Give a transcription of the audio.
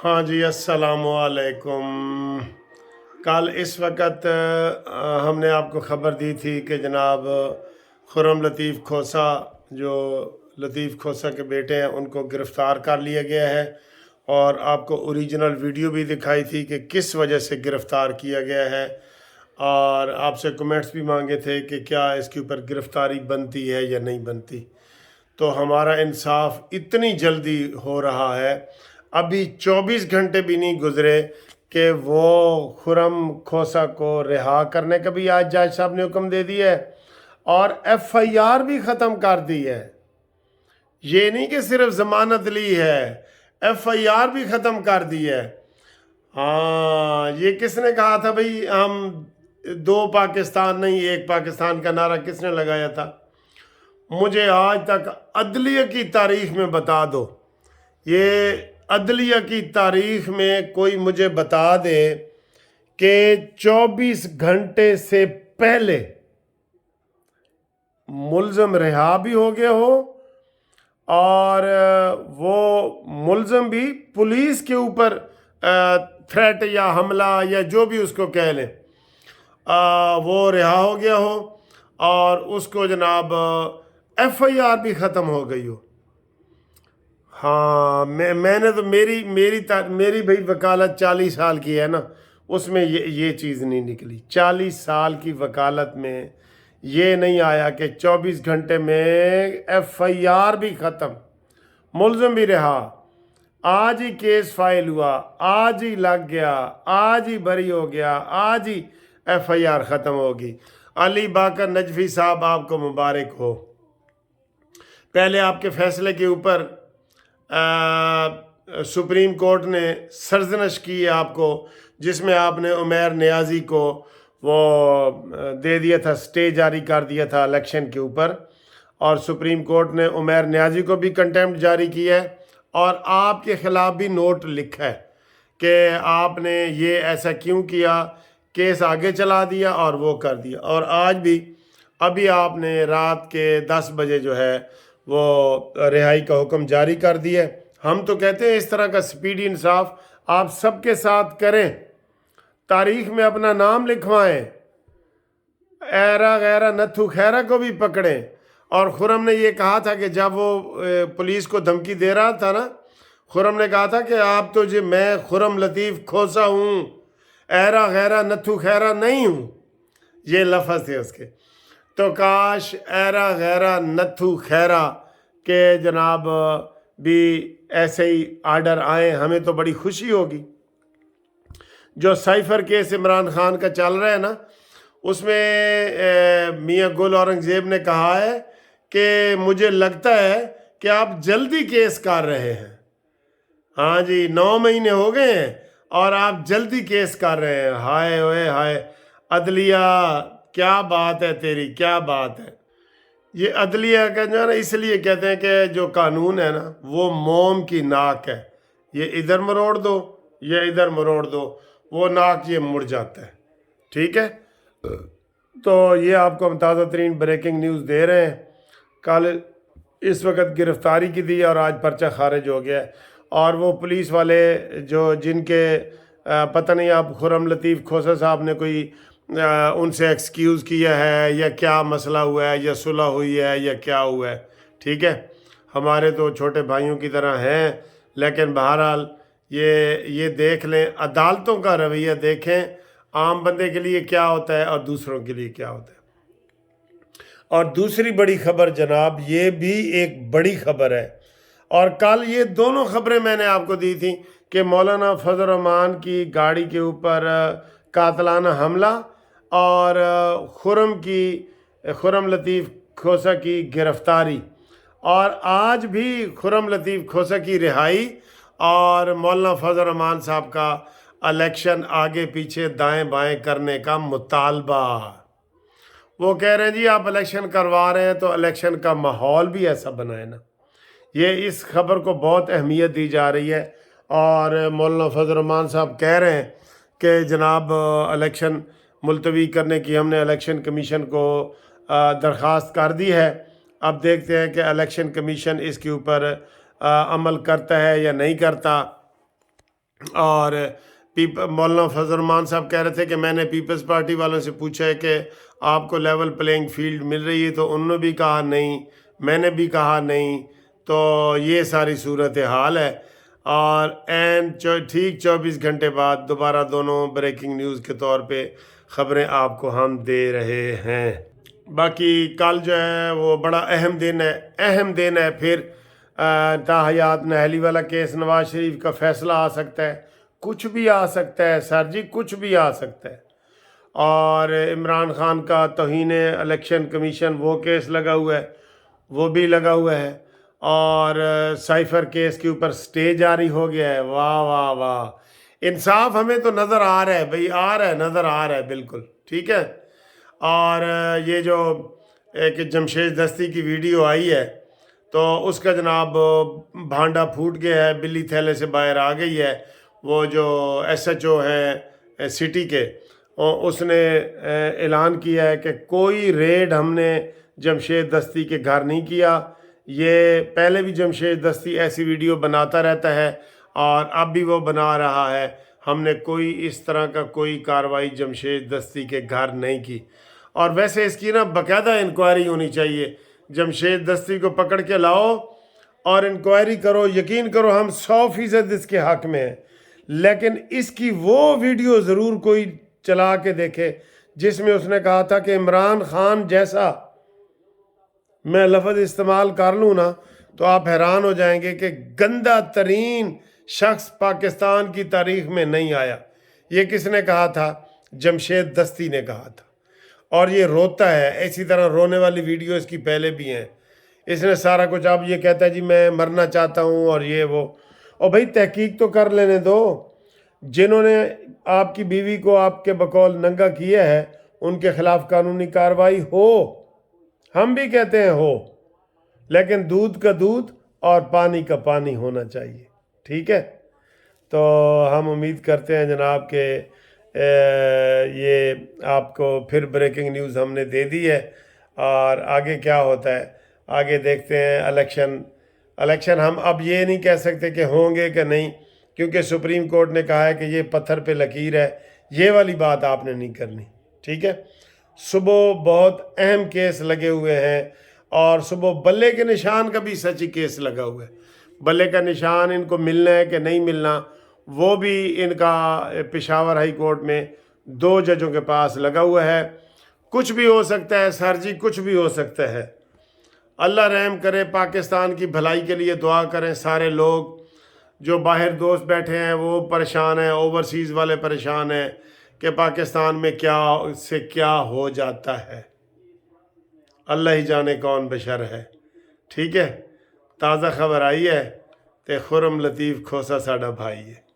हाँ जी, अस्सलाम वालेकुम। कल इस वक्त हमने आपको ख़बर दी थी कि जनाब खुर्रम लतीफ़ खोसा, जो लतीफ़ खोसा के बेटे हैं, उनको गिरफ़्तार कर लिया गया है। और आपको ओरिजिनल वीडियो भी दिखाई थी कि किस वजह से गिरफ़्तार किया गया है। और आपसे कमेंट्स भी मांगे थे कि क्या इसके ऊपर गिरफ़्तारी बनती है या नहीं बनती। तो हमारा इंसाफ इतनी जल्दी हो रहा है, अभी 24 घंटे भी नहीं गुजरे कि वो खुर्रम खोसा को रिहा करने का भी आज जज साहब ने हुक्म दे दिया है और एफआईआर भी ख़त्म कर दी है। ये नहीं कि सिर्फ ज़मानत ली है, एफआईआर भी ख़त्म कर दी है। हाँ, ये किसने कहा था भाई हम दो पाकिस्तान नहीं एक पाकिस्तान का नारा किसने लगाया था? मुझे आज तक अदलिया की तारीख में बता दो, ये अदलिया की तारीख में कोई मुझे बता दे कि 24 घंटे से पहले मुल्ज़म रिहा भी हो गया हो और वो मुल्ज़म भी पुलिस के ऊपर थ्रेट या हमला या जो भी उसको कह लें, वो रिहा हो गया हो और उसको जनाब एफआईआर भी ख़त्म हो गई हो। हाँ, मैंने तो मेरी भाई वकालत 40 साल की है ना, उसमें ये चीज़ नहीं निकली। 40 साल की वकालत में ये नहीं आया कि 24 घंटे में एफआईआर भी ख़त्म, मुल्ज़म भी रहा, आज ही केस फाइल हुआ, आज ही लग गया, आज ही बरी हो गया, आज ही एफआईआर ख़त्म होगी। अली बाकर नजफी साहब, आपको मुबारक हो। पहले आपके फैसले के ऊपर सुप्रीम कोर्ट ने सरजनश की है आपको, जिसमें आपने उमैर नियाज़ी को वो दे दिया था, स्टे जारी कर दिया था इलेक्शन के ऊपर, और सुप्रीम कोर्ट ने उमैर नियाज़ी को भी कंटेम्प्ट जारी किया है और आपके ख़िलाफ़ भी नोट लिखा है कि आपने ये ऐसा क्यों किया, केस आगे चला दिया और वो कर दिया। और आज भी अभी आपने रात के 10 बजे जो है वो रिहाई का हुक्म जारी कर दिया है। हम तो कहते हैं इस तरह का स्पीडी इंसाफ आप सबके साथ करें, तारीख में अपना नाम लिखवाएं, ऐरा गैरा नथु खैरा को भी पकड़ें। और खुर्रम ने ये कहा था कि जब वो पुलिस को धमकी दे रहा था ना, खुर्रम ने कहा था कि आप तो जी मैं खुर्रम लतीफ़ खोसा हूँ, ऐरा गैरा नथु खैरा नहीं हूँ, ये लफ्ज़ थे उसके। तो काश ऐरा गैरा नथु खैरा के जनाब भी ऐसे ही आर्डर आए, हमें तो बड़ी खुशी होगी। जो साइफर केस इमरान खान का चल रहा है ना, उसमें मियाँ गुल औरंगज़ेब ने कहा है कि मुझे लगता है कि आप जल्दी केस कर रहे हैं। हाँ जी, 9 महीने हो गए हैं और आप जल्दी केस कर रहे हैं। हाय ओए हाय, अदलिया क्या बात है तेरी, क्या बात है। ये अदलिया का जो है ना, इसलिए कहते हैं कि जो कानून है ना वो मोम की नाक है, ये इधर मरोड़ दो, ये इधर मरोड़ दो, वो नाक ये मुड़ जाता है। ठीक है, तो ये आपको हम ताज़ा तरीन ब्रेकिंग न्यूज़ दे रहे हैं। कल इस वक्त गिरफ्तारी की दी और आज पर्चा खारिज हो गया है। और वो पुलिस वाले जो जिनके पता नहीं आप खुर्रम लतीफ़ खोसा साहब ने कोई उनसे एक्सक्यूज़ किया है या क्या मसला हुआ है या सुलह हुई है या क्या हुआ है। ठीक है, हमारे तो छोटे भाइयों की तरह हैं, लेकिन बहरहाल ये देख लें, अदालतों का रवैया देखें, आम बंदे के लिए क्या होता है और दूसरों के लिए क्या होता है। और दूसरी बड़ी खबर जनाब, ये भी एक बड़ी खबर है, और कल ये दोनों खबरें मैंने आपको दी थी कि मौलाना फजल रहमान की गाड़ी के ऊपर कातलाना हमला और खुर्रम लतीफ़ खोसा की गिरफ्तारी, और आज भी खुर्रम लतीफ़ खोसा की रिहाई और मौलाना फजल रहमान साहब का इलेक्शन आगे पीछे दाएं बाएं करने का मुतालबा। वो कह रहे हैं जी आप इलेक्शन करवा रहे हैं तो इलेक्शन का माहौल भी ऐसा बनाए ना। ये इस खबर को बहुत अहमियत दी जा रही है और मौलाना फजल रहमान साहब कह रहे हैं कि जनाब इलेक्शन मुलतवी करने की हमने इलेक्शन कमीशन को दरख्वास्त कर दी है। अब देखते हैं कि इलेक्शन कमीशन इसके ऊपर अमल करता है या नहीं करता। اور مولانا فضل الرحمان صاحب کہہ رہے تھے کہ میں نے پیپلز پارٹی والوں سے پوچھا ہے کہ آپ کو لیول پلینگ فیلڈ مل رہی ہے، تو انہوں نے بھی کہا نہیں، میں نے بھی کہا نہیں. تو یہ ساری صورت حال ہے. اور ٹھیک 24 گھنٹے بعد دوبارہ دونوں بریکنگ نیوز کے طور پہ خبریں آپ کو ہم دے رہے ہیں. باقی کل جو ہے وہ بڑا اہم دن ہے. پھر تاحیات نہلی والا کیس، نواز شریف کا فیصلہ آ سکتا ہے، کچھ بھی آ سکتا ہے سر جی، کچھ بھی آ سکتا ہے. اور عمران خان کا توہین الیکشن کمیشن وہ کیس لگا ہوا ہے، وہ بھی لگا ہوا ہے. اور سائفر کیس کے اوپر سٹے جاری ہو گیا ہے. واہ واہ واہ، انصاف ہمیں تو نظر آ رہا ہے بھئی، آ رہا ہے، نظر آ رہا ہے بالکل. ٹھیک ہے. اور یہ جو ایک جمشید دستی کی ویڈیو آئی ہے تو اس کا جناب بھانڈا پھوٹ گیا ہے، بلی تھیلے سے باہر آ گئی ہے. وہ جو ایس ایچ او ہے سٹی کے، اس نے اعلان کیا ہے کہ کوئی ریڈ ہم نے جمشید دستی کے گھر نہیں کیا. یہ پہلے بھی جمشید دستی ایسی ویڈیو بناتا رہتا ہے اور اب بھی وہ بنا رہا ہے. ہم نے کوئی اس طرح کا کوئی کارروائی جمشید دستی کے گھر نہیں کی. اور ویسے اس کی نا باقاعدہ انکوائری ہونی چاہیے. جمشید دستی کو پکڑ کے لاؤ اور انکوائری کرو. یقین کرو ہم 100% اس کے حق میں ہیں، لیکن اس کی وہ ویڈیو ضرور کوئی چلا کے دیکھے جس میں اس نے کہا تھا کہ عمران خان جیسا، میں لفظ استعمال کر لوں نا تو آپ حیران ہو جائیں گے کہ گندہ ترین شخص پاکستان کی تاریخ میں نہیں آیا. یہ کس نے کہا تھا؟ جمشید دستی نے کہا تھا. اور یہ روتا ہے. اسی طرح رونے والی ویڈیو اس کی پہلے بھی ہیں. اس نے سارا کچھ، اب یہ کہتا ہے جی میں مرنا چاہتا ہوں اور یہ وہ. اور بھائی تحقیق تو کر لینے دو. جنہوں نے آپ کی بیوی کو آپ کے بقول ننگا کیا ہے ان کے خلاف قانونی کارروائی ہو. ہم بھی کہتے ہیں ہو، لیکن دودھ کا دودھ اور پانی کا پانی ہونا چاہیے. ٹھیک ہے. تو ہم امید کرتے ہیں جناب کہ یہ آپ کو پھر بریکنگ نیوز ہم نے دے دی ہے. اور آگے کیا ہوتا ہے آگے دیکھتے ہیں. الیکشن ہم اب یہ نہیں کہہ سکتے کہ ہوں گے کہ نہیں، کیونکہ سپریم کورٹ نے کہا ہے کہ یہ پتھر پہ لکیر ہے. یہ والی بات آپ نے نہیں کرنی. ٹھیک ہے. صبح بہت اہم کیس لگے ہوئے ہیں، اور صبح بلے کے نشان کا بھی سچی کیس لگا ہوا ہے. بلے کا نشان ان کو ملنا ہے کہ نہیں ملنا، وہ بھی ان کا پشاور ہائی کورٹ میں 2 ججوں کے پاس لگا ہوا ہے. کچھ بھی ہو سکتا ہے سر جی، کچھ بھی ہو سکتا ہے. اللہ رحم کرے. پاکستان کی بھلائی کے لیے دعا کریں. سارے لوگ جو باہر دوست بیٹھے ہیں وہ پریشان ہیں، اوورسیز والے پریشان ہیں کہ پاکستان میں کیا ہو جاتا ہے. اللہ ہی جانے کون بشر ہے. ٹھیک ہے. تازہ خبر آئی ہے تے خرم لطیف کھوسا ساڈا بھائی ہے.